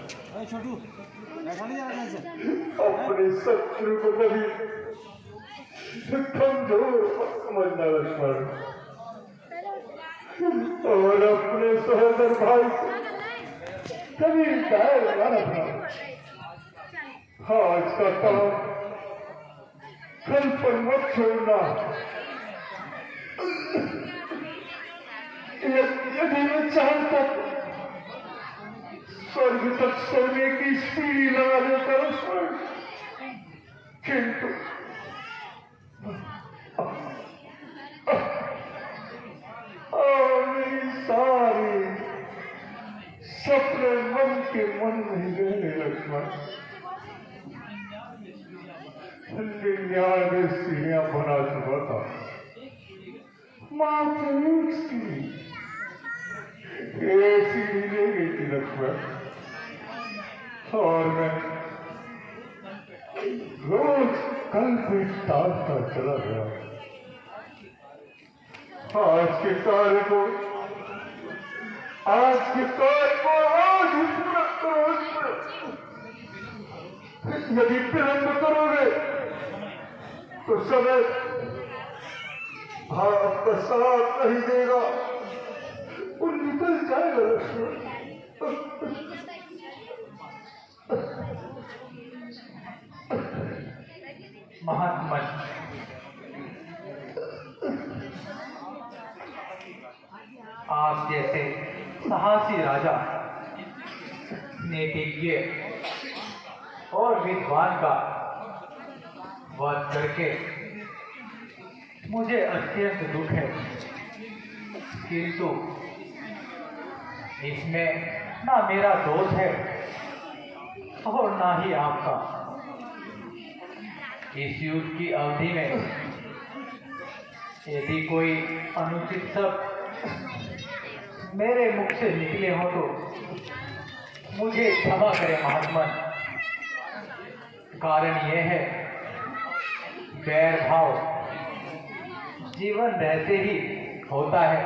छोटू बैठा नहीं जा रहा से अपने शत्रु को कभी कमजोर मत समझना लक्ष्मण, और अपने सहोदर भाई को कभी दायर न रखना। आज का काम कल पर मत छोड़ना। यदि मैं चाहता तो स्वर्ग तक सोने की सीढ़ी लगा देता लक्ष्मण, किंतु मेरी सारी सपने मन के मन नहीं रहे लक्ष्मण। 99 सीढ़ियां बना चुका था, मात्र एक सीढ़ी ले गई थी लक्ष्मण, और मैं रोज कल पे टालता चला गया। आज के कार्य को आज ही पूरा करो। यदि विलंब करोगे तो समय आपका साथ नहीं देगा और निकल जाएगा लक्ष्मण। महात्मा, आप जैसे साहसी राजा, नीतिज्ञ और विद्वान का वध करके मुझे अत्यंत दुख है, किंतु इसमें ना मेरा दोष है और ना ही आपका। इस युद्ध की अवधि में यदि कोई अनुचित शब्द मेरे मुख से निकले हो तो मुझे क्षमा करें महात्मा। कारण यह है, वैर भाव जीवन रहते ही होता है,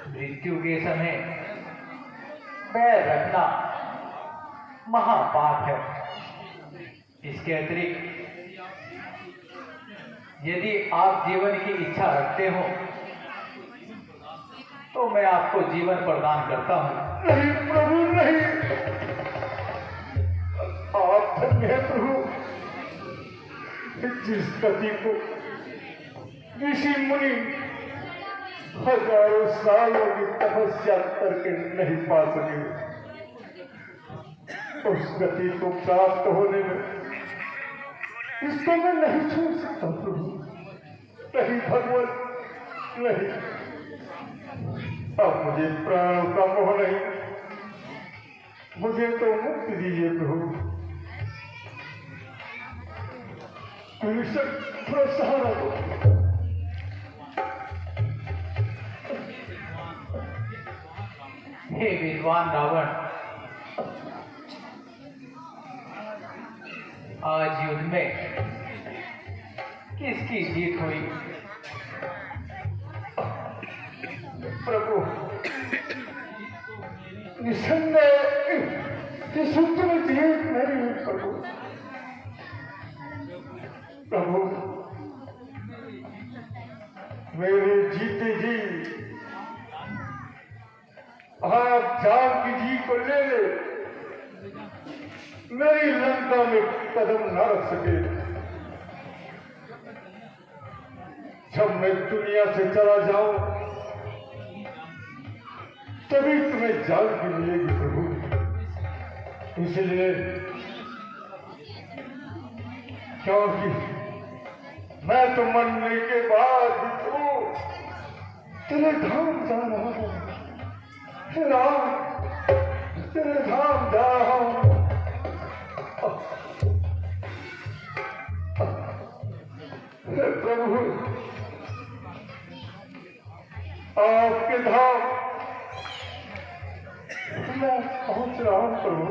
मृत्यु के समय पैर रखना महापाप है। इसके अतिरिक्त यदि आप जीवन की इच्छा रखते हो तो मैं आपको जीवन प्रदान करता हूँ। नहीं प्रभु नहीं, आप धन्य हैं प्रभु। जिस गति को ऋषि मुनि हजारों सालों की तपस्या करके नहीं पा सके, उस गति को प्राप्त होने में इसको मैं नहीं छोड़ सकता प्रभु। नहीं भगवान नहीं, अब मुझे प्राणों का मोह नहीं, मुझे तो मुक्ति दीजिए प्रभु। थोड़ा सहारा दो। हे विद्वान रावण, आज युद्ध में किसकी जीत हुई? प्रभु निसंदेह इस युद्ध में जीत मेरी हुई प्रभु। प्रभु मेरे जीते जी आप जान की जी को ले ले, मेरी लंका में कदम न रख सके। जब मैं दुनिया से चला जाऊं तभी तुम्हें जान की मिलेगी प्रभु। इसलिए क्योंकि मैं तो मरने के बाद भी तो तेरे धाम जा रहा हूं, हे राम, तेरे धाम जा रहा हूं। हे प्रभु, आपके धाम मैं पहुंच रहा हूं प्रभु।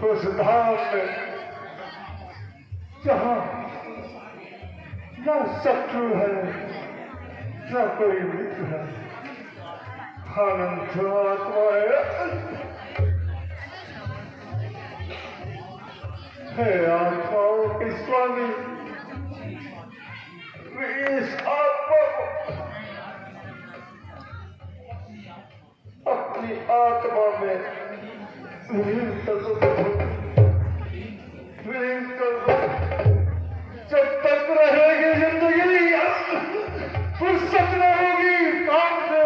उस धाम में जहां न शत्रु है न कोई मित्र है, अनंत आत्माएं, हे आत्माओं के स्वामी, इस आत्मा को अपनी आत्मा में विलीन कर दो, विलीन कर दो। जब तक रहेगी जिंदगी, फुर्सत न होगी काम से,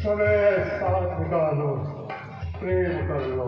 समय साथ निकालो, प्रेम कर लो।